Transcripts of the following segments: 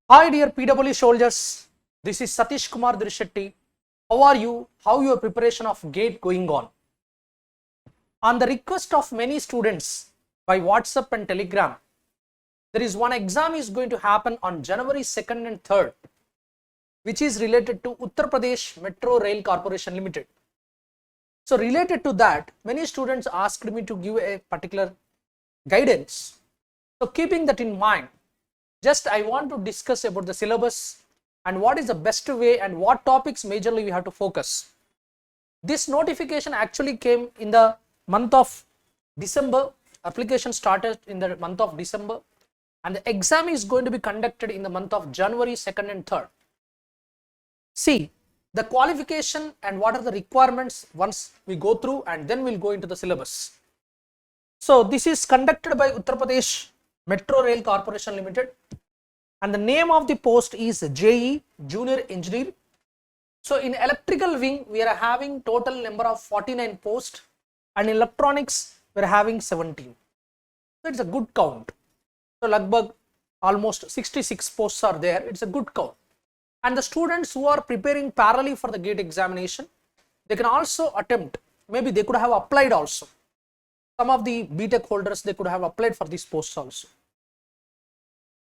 Hi dear PW soldiers, this is Satish Kumar Dirshetty. How are you? How your preparation of GATE going on? On the request of many students by WhatsApp and Telegram, there is one exam is going to happen on January 2nd and 3rd, which is related to Uttar Pradesh Metro Rail Corporation Limited. So related to that, many students asked me to give a particular guidance. So keeping that in mind, just I want to discuss about the syllabus and what is the best way and what topics majorly we have to focus. This notification actually came in the month of December. Application started in the month of December and the exam is going to be conducted in the month of January 2nd and 3rd. See the qualification and what are the requirements once we go through, and then we'll go into the syllabus. So this is conducted by Uttar Pradesh Metro Rail Corporation Limited, and the name of the post is JE Junior Engineer. So in electrical wing we are having total number of 49 posts, and in electronics we are having 17. So it's a good count. So lagbhag almost 66 posts are there. It's a good count. And the students who are preparing parallelly for the GATE examination, they can also attempt, maybe they could have applied also. Some of the BTech holders, they could have applied for these posts also.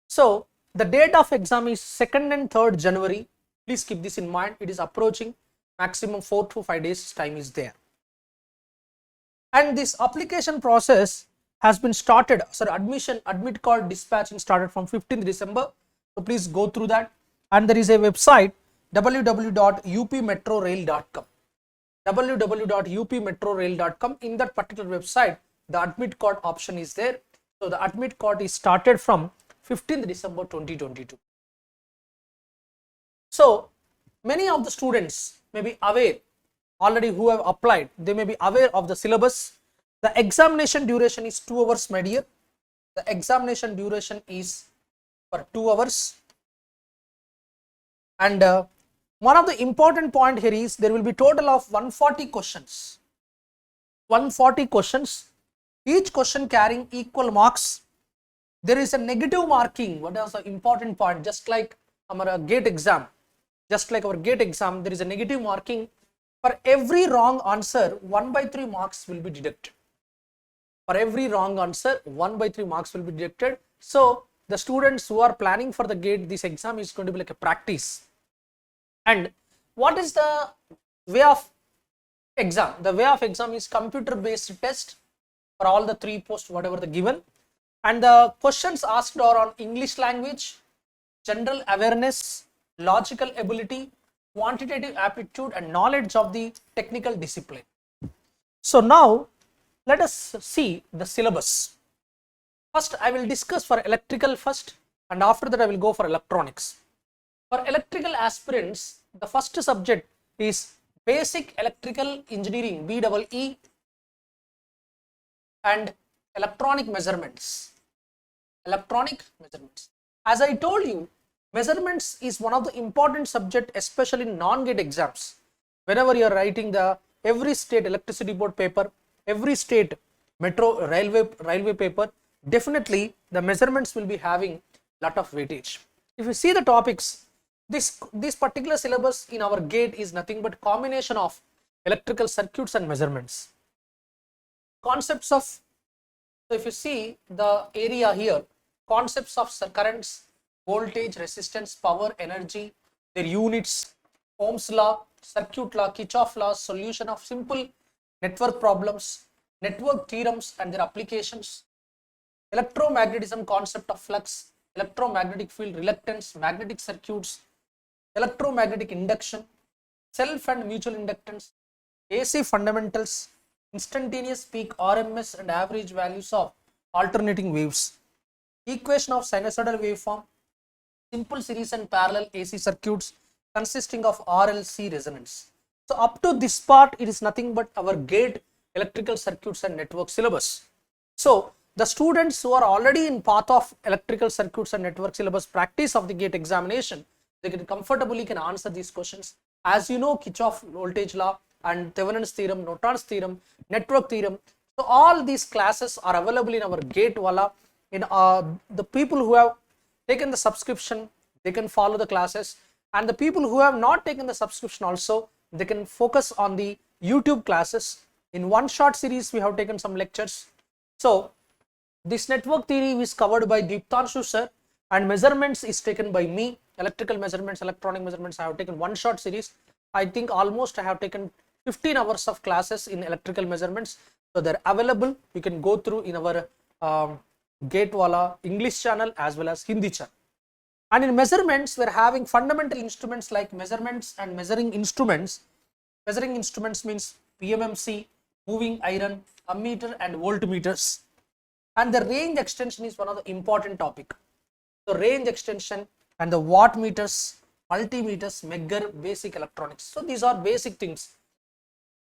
So the date of exam is 2nd and 3rd January. Please keep this in mind. It is approaching, maximum 4 to 5 days time is there. And this application process has been started. So admit call dispatching started from 15th December. So please go through that. And there is a website www.upmetrorail.com. www.upmetrorail.com. In that particular website, the admit card option is there. So the admit card is started from 15th December 2022. So many of the students may be aware already who have applied. They may be aware of the syllabus. The examination duration is 2 hours, my dear. The examination duration is for 2 hours. And one of the important point here is there will be total of 140 questions. 140 questions, each question carrying equal marks. There is a negative marking. What is the important point? Just like our GATE exam, there is a negative marking. For every wrong answer, 1/3 marks will be deducted. For every wrong answer, 1/3 marks will be deducted. So the students who are planning for the GATE, this exam is going to be like a practice. And what is the way of exam? The way of exam is computer based test for all the 3 posts, whatever the given. And the questions asked are on English language, general awareness, logical ability, quantitative aptitude, and knowledge of the technical discipline. So now let us see the syllabus. First I will discuss for electrical first, and after that I will go for electronics. For electrical aspirants, the first subject is basic electrical engineering, BEE, and electronic measurements. As I told you, measurements is one of the important subject, especially in non-GATE exams. Whenever you are writing the every state electricity board paper, every state metro railway paper, definitely the measurements will be having lot of weightage. If you see the topics, this particular syllabus in our GATE is nothing but combination of electrical circuits and measurements. Concepts of, so if you see the area here, concepts of currents, voltage, resistance, power, energy, their units, Ohm's law, circuit law, Kirchhoff law, solution of simple network problems, network theorems and their applications, electromagnetism, concept of flux, electromagnetic field, reluctance, magnetic circuits, electromagnetic induction, self and mutual inductance, AC fundamentals, instantaneous peak, RMS and average values of alternating waves, equation of sinusoidal waveform, simple series and parallel AC circuits consisting of RLC resonance. So up to this part, it is nothing but our GATE electrical circuits and network syllabus. So the students who are already in path of electrical circuits and network syllabus practice of the GATE examination, they can comfortably answer these questions. As you know, Kirchhoff voltage law and Thevenin's theorem, Norton's theorem, network theorem. So all these classes are available in our GATE Wallah. In the people who have taken the subscription, they can follow the classes, and the people who have not taken the subscription also, they can focus on the YouTube classes. In one short series we have taken some lectures. So this network theory is covered by Deeptanshu sir, and measurements is taken by me. Electrical measurements, electronic measurements, I have taken one short series. I think almost I have taken 15 hours of classes in electrical measurements. So they're available. You can go through in our 𝐂𝐤𝐿𝐴 Wallah English channel as well as Hindi channel. And in measurements, we're having fundamental instruments like measurements and measuring instruments. Measuring instruments means PMMC, moving iron, ammeter and voltmeters. And the range extension is one of the important topic. So range extension and the watt meters, multimeters, Megger, basic electronics. So these are basic things.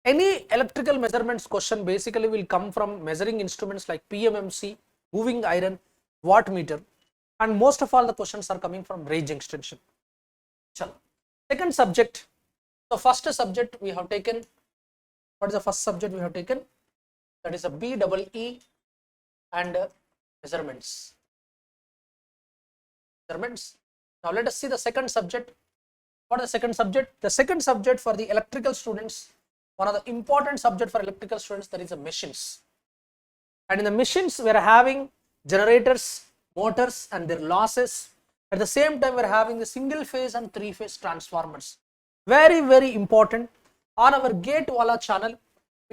Any electrical measurements question basically will come from measuring instruments like PMMC, moving iron, wattmeter, and most of all the questions are coming from range extension. Chalo. Second subject. So first subject we have taken. What is the first subject we have taken? That is a BEE and measurements. Now let us see the second subject. What is the second subject? The second subject for the electrical students, one of the important subject for electrical students, that is the machines. And in the machines we are having generators, motors and their losses. At the same time we are having the single phase and three phase transformers. Very important. On our 𝐂𝐤𝐿𝐴 Wallah channel,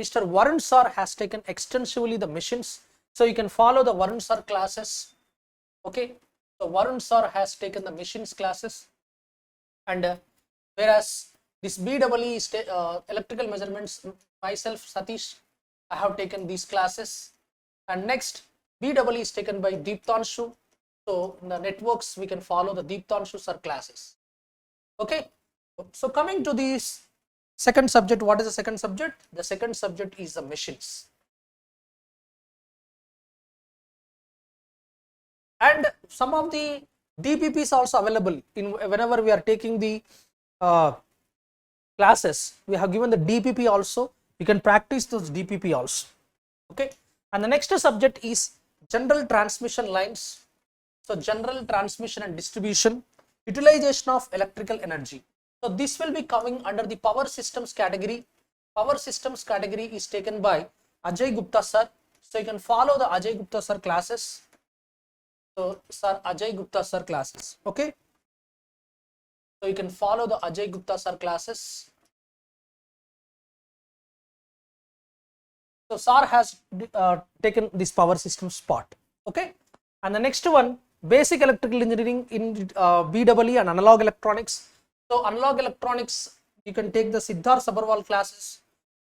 Mr. Varun sir has taken extensively the machines. So you can follow the Varun sir classes. Okay. So Varun sir has taken the machines classes, and whereas this BEE is electrical measurements, myself Satish, I have taken these classes, and next BEE is taken by Deeptanshu. So in the networks we can follow the Deeptanshu sir classes. Okay. So coming to this second subject, what is the second subject? The second subject is the machines. And some of the DPPs also available in whenever we are taking the classes. We have given the DPP also. You can practice those DPP also. Okay. And the next subject is general transmission lines. So general transmission and distribution, utilization of electrical energy. So this will be coming under the power systems category. Power systems category is taken by Ajay Gupta sir. So you can follow the Ajay Gupta sir classes. So sir Ajay Gupta sir classes. Okay. So you can follow the Ajay Gupta sir classes. So sir has taken this power system spot. Okay. And the next one, basic electrical engineering in BEE and analog electronics. So analog electronics, you can take the Siddharth Sabharwal classes,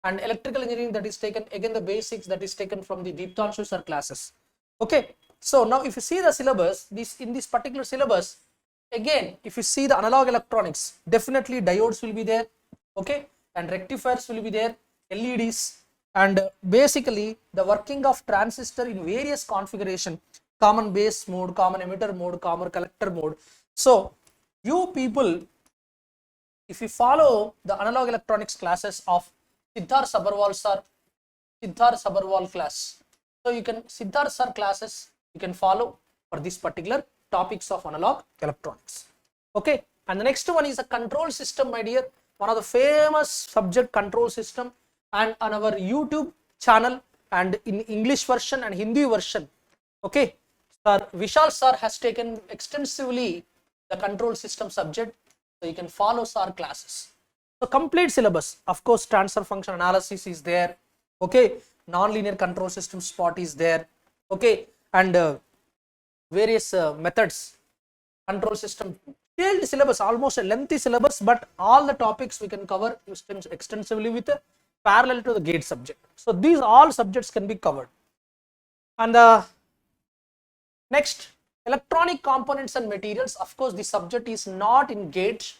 and electrical engineering, that is taken again the basics, that is taken from the Deeptanshu sir classes. Okay. So now if you see the syllabus, in this particular syllabus, again if you see the analog electronics, definitely diodes will be there. Okay. And rectifiers will be there, LEDs, and basically the working of transistor in various configuration, common base mode, common emitter mode, common collector mode. So you people, if you follow the analog electronics classes of Siddharth Sabharwal sir, Siddharth Sabharwal class, so you can Siddharth sir classes you can follow for this particular topics of analog electronics. Okay. And the next one is a control system, my dear, one of the famous subject, control system. And on our YouTube channel and in English version and Hindi version, okay, sir Vishal sir has taken extensively the control system subject. So you can follow sir classes. So complete syllabus, of course, transfer function analysis is there. Okay. Non-linear control system spot is there. Okay. And various methods, control system, detailed syllabus, almost a lengthy syllabus, but all the topics we can cover extensively with parallel to the GATE subject. So these all subjects can be covered. And next, electronic components and materials. Of course, the subject is not in GATE.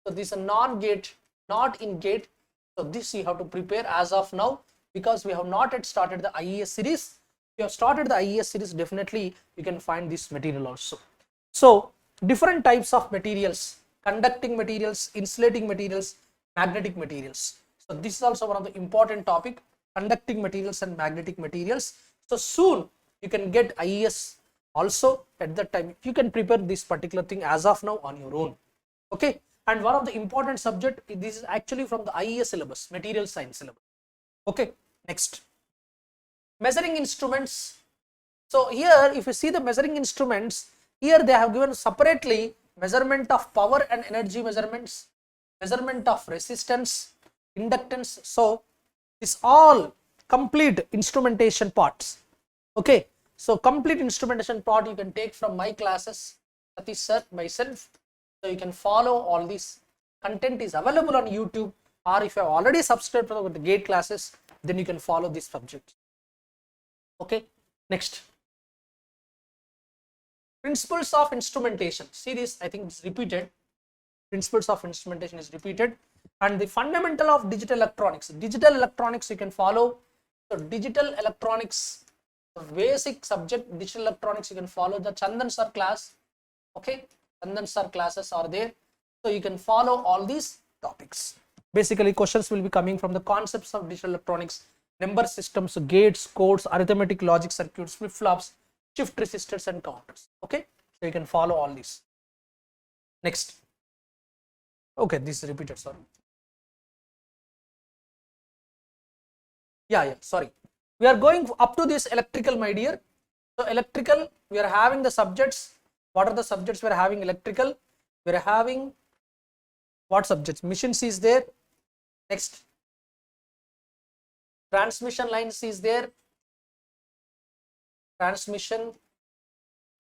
So this is a non-GATE, not in GATE. So this you have to prepare as of now, because we have not yet started the IES series. If you have started the IES series, definitely you can find this material also. So different types of materials, conducting materials, insulating materials, magnetic materials. So this is also one of the important topic, conducting materials and magnetic materials. So soon you can get IES Also at that time you can prepare this particular thing as of now on your own. Okay, and one of the important subject, this is actually from the IES syllabus, material science syllabus. Okay, next, measuring instruments. So here if you see the measuring instruments, here they have given separately measurement of power and energy measurements, measurement of resistance, inductance. So this all complete instrumentation parts. Okay, so complete instrumentation part you can take from my classes, Satish sir, myself. So you can follow all this. Content is available on YouTube, or if you have already subscribed to the GATE classes, then you can follow this subject. Okay, next, principles of instrumentation. See this, I think it's repeated. Principles of instrumentation is repeated. And the fundamental of digital electronics. Digital electronics you can follow. So digital electronics, the basic subject, digital electronics, you can follow the Chandan sir class. Okay, Chandan sir classes are there. So you can follow all these topics. Basically questions will be coming from the concepts of digital electronics, number systems, gates, codes, arithmetic logic circuits, flip-flops, shift resistors and counters. Okay, so you can follow all these. Next, okay, this is repeated, sorry. Sorry, we are going up to this electrical, my dear. So electrical, we are having the subjects. What are the subjects we are having? Electrical, we are having what subjects? Machines is there. Next, transmission lines is there. Transmission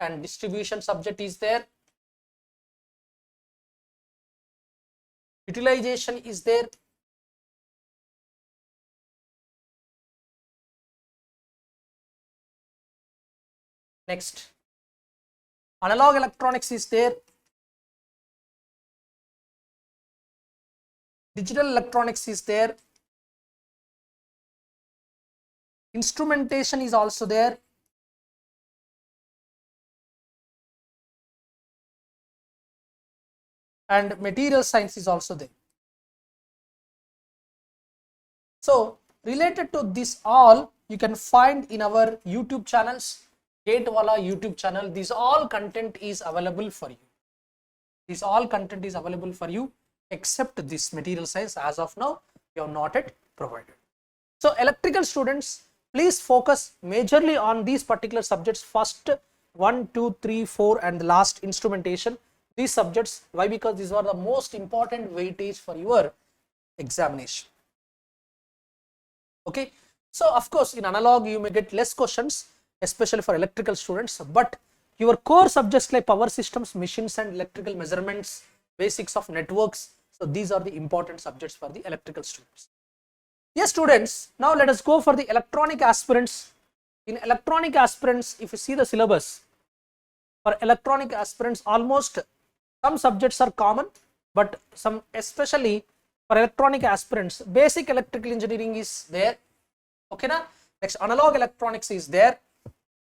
and distribution subject is there. Utilization is there. Next, analog electronics is there. Digital electronics is there. Instrumentation is also there. And material science is also there. So related to this all, you can find in our YouTube channels, Wallah YouTube channel. This all content is available for you. This all content is available for you except this material science. As of now, you have not yet provided. So electrical students, please focus majorly on these particular subjects. First 1, 2, 3, 4 and the last instrumentation. These subjects, why? Because these are the most important weightage for your examination. Okay, so of course in analog you may get less questions, especially for electrical students, but your core subjects like power systems, machines and electrical measurements, basics of networks, so these are the important subjects for the electrical students. Yes students, now let us go for the electronic aspirants. In electronic aspirants, if you see the syllabus, for electronic aspirants almost some subjects are common, but some, especially for electronic aspirants, basic electrical engineering is there. Okay na? Next, analog electronics is there.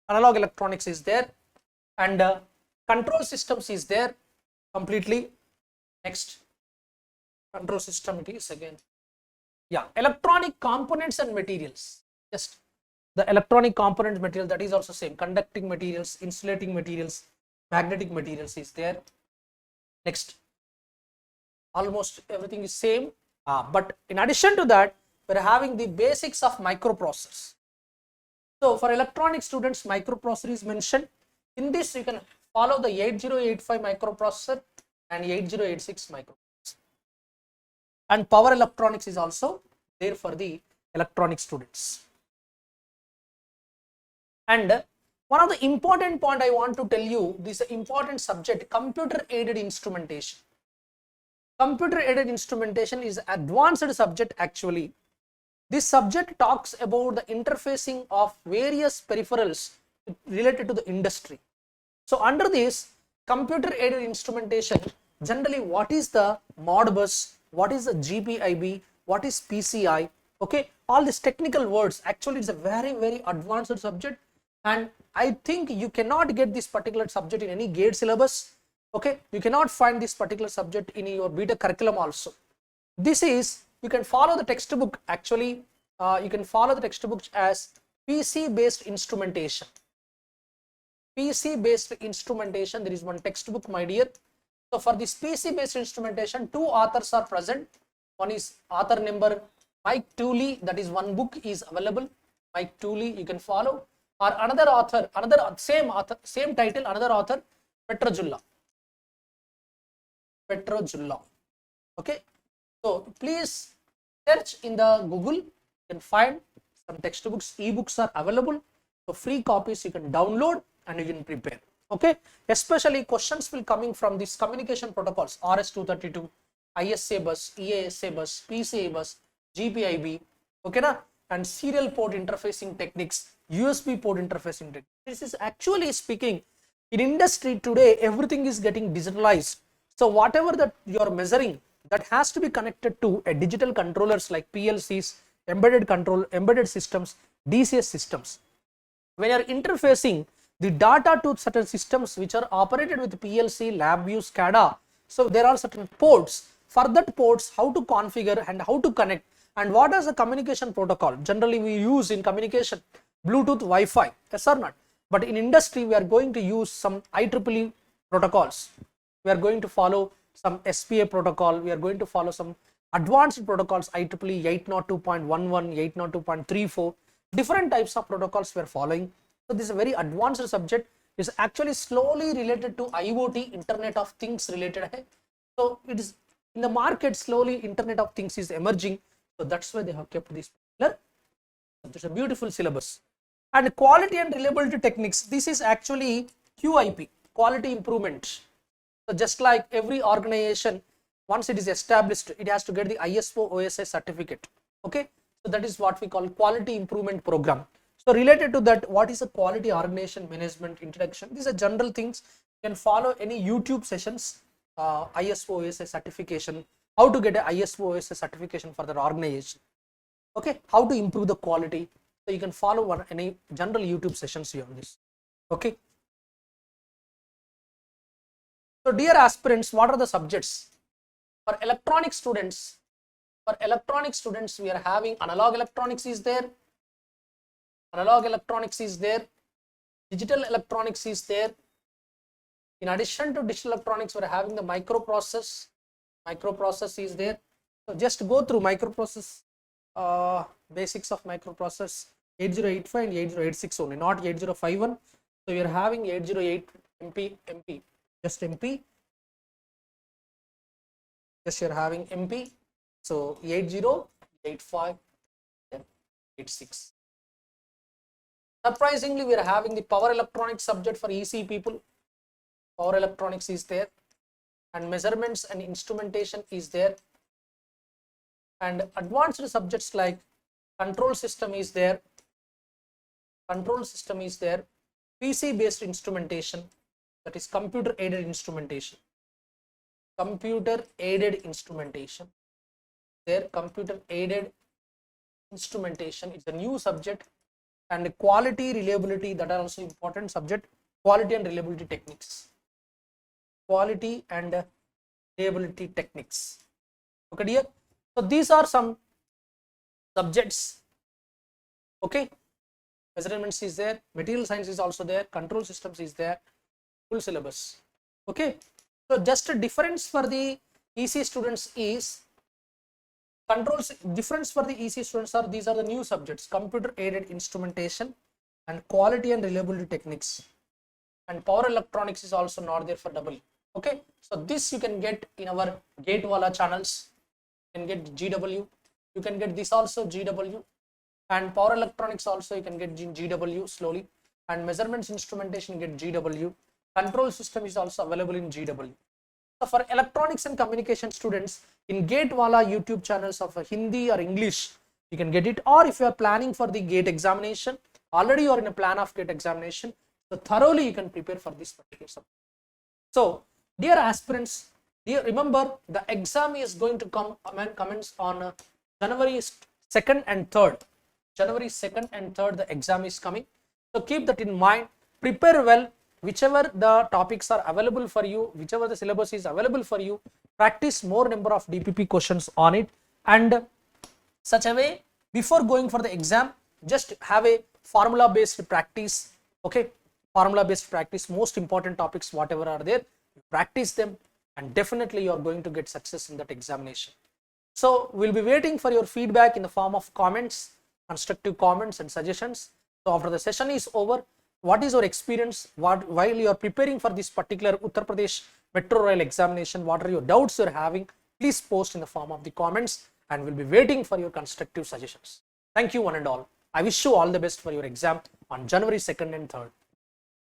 Analog electronics is there, and control systems is there completely. Next, control system it is again. Yeah, electronic components and materials. Just the electronic component material, that is also same. Conducting materials, insulating materials, magnetic materials is there. Next, almost everything is same, but in addition to that, we are having the basics of microprocessors. So for electronic students, microprocessor is mentioned. In this you can follow the 8085 microprocessor and 8086 microprocessor. And power electronics is also there for the electronic students. And one of the important point I want to tell you, this important subject, computer aided instrumentation. Computer aided instrumentation is advanced subject actually. This subject talks about the interfacing of various peripherals related to the industry. So under this computer aided instrumentation, generally what is the Modbus, what is the GPIB, what is PCI, okay, all these technical words, actually it's a very advanced subject, and I think you cannot get this particular subject in any GATE syllabus. Okay, you cannot find this particular subject in your BTech curriculum also. This is, you can follow the textbook actually, you can follow the textbook as PC based instrumentation. PC based instrumentation. There is one textbook, my dear. So for this PC based instrumentation, two authors are present. One is author number 𝐂𝐤𝐬, that is one book is available. 𝐂𝐤𝐬, you can follow. Or another author, same title, another author, Petrojulla. Okay. So please search in the Google. You can find some textbooks, ebooks are available. So free copies you can download and you can prepare. Okay. Especially questions will coming from these communication protocols, RS-232, ISA bus, EASA bus, PCA bus, GPIB, okay na? And serial port interfacing techniques, USB port interfacing techniques. This is actually speaking, in industry today, everything is getting digitalized. So whatever that you are measuring, that has to be connected to a digital controllers like PLCs, embedded systems, DCS systems. When you are interfacing the data to certain systems which are operated with PLC, LabVIEW, SCADA, so there are certain ports. For that ports, how to configure and how to connect, and what is the communication protocol generally we use in communication, Bluetooth, Wi-Fi, yes or not? But in industry we are going to use some IEEE protocols. We are going to follow some SPA protocol. We are going to follow some advanced protocols, IEEE 802.11, 802.34, different types of protocols we are following. So this is a very advanced subject. It's actually slowly related to IoT, Internet of Things related. So it is in the market, slowly Internet of Things is emerging. So that's why they have kept this particular. It's a beautiful syllabus. And quality and reliability techniques. This is actually QIP, quality improvement. So just like every organization, once it is established, it has to get the ISO OSI certificate. Okay. So that is what we call quality improvement program. So related to that, what is a quality organization management introduction? These are general things. You can follow any YouTube sessions, ISO OSI certification, how to get a ISO OSI certification for the organization. Okay, how to improve the quality. So you can follow any general YouTube sessions here on this. Okay. So dear aspirants, what are the subjects? For electronic students, we are having analog electronics is there. Analog electronics is there, digital electronics is there. In addition to digital electronics, we are having the microprocess is there. So just go through microprocess, basics of microprocess, 8085 and 8086 only, not 8051. So you are having 808 MP, just MP. Yes, you are having MP. So 8085 and 86. Surprisingly, we are having the power electronics subject for EC people. Power electronics is there, and measurements and instrumentation is there, and advanced subjects like control system is there. PC based instrumentation, that is computer aided instrumentation. Computer aided instrumentation is a new subject. And quality, reliability, that are also important subject. Quality and reliability techniques. Okay dear. So these are some subjects. Okay. Measurements is there. Material science is also there. Control systems is there. Full syllabus. Okay. So just a difference for the EC students is difference for the EC students are, these are the new subjects: computer aided instrumentation and quality and reliability techniques. And power electronics is also not there for double. Okay, so this you can get in our Gate Wallah channels. You can get GW, you can get this also GW, and power electronics also you can get GW slowly, and measurements instrumentation you get GW. Control system is also available in GW. So for electronics and communication students, in Gate Wallah YouTube channels of Hindi or English, you can get it. Or if you are planning for the GATE examination, already you are in a plan of GATE examination, so thoroughly you can prepare for this particular subject. So dear aspirants, remember the exam is going to commence on January 2nd and 3rd. January 2nd and 3rd the exam is coming. So keep that in mind. Prepare well. Whichever the topics are available for you, whichever the syllabus is available for you, practice more number of DPP questions on it, and such a way before going for the exam, just have a formula based practice. Okay, formula based practice, most important topics whatever are there, you practice them, and definitely you are going to get success in that examination. So we'll be waiting for your feedback in the form of comments, constructive comments and suggestions. So after the session is over, what is your experience while you are preparing for this particular Uttar Pradesh Metro Rail examination? What are your doubts you're having? Please post in the form of the comments, and we'll be waiting for your constructive suggestions. Thank you one and all. I wish you all the best for your exam on January 2nd and 3rd.